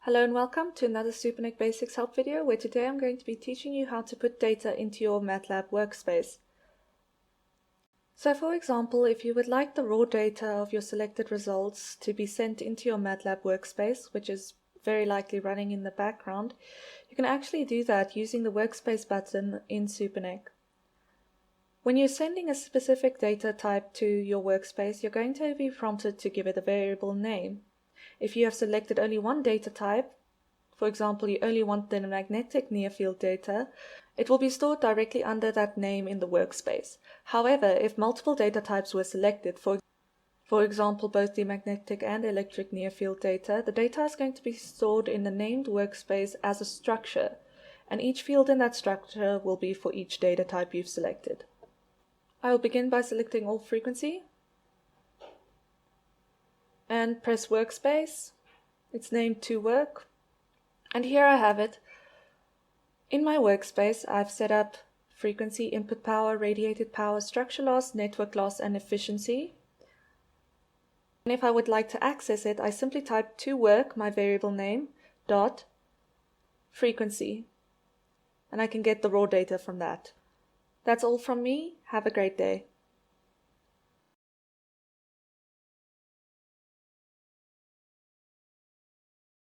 Hello and welcome to another SuperNEC Basics help video where today I'm going to be teaching you how to put data into your MATLAB workspace. So for example, if you would like the raw data of your selected results to be sent into your MATLAB workspace, which is very likely running in the background, you can actually do that using the workspace button in SuperNEC. When you're sending a specific data type to your workspace, you're going to be prompted to give it a variable name. If you have selected only one data type, for example, you only want the magnetic near-field data, it will be stored directly under that name in the workspace. However, if multiple data types were selected, for example, both the magnetic and electric near-field data, the data is going to be stored in the named workspace as a structure, and each field in that structure will be for each data type you've selected. I will begin by selecting all frequency and press workspace. It's named to work. And here I have it. In my workspace, I've set up frequency, input power, radiated power, structure loss, network loss, and efficiency. And if I would like to access it, I simply type to work, my variable name, dot frequency. And I can get the raw data from that. That's all from me. Have a great day.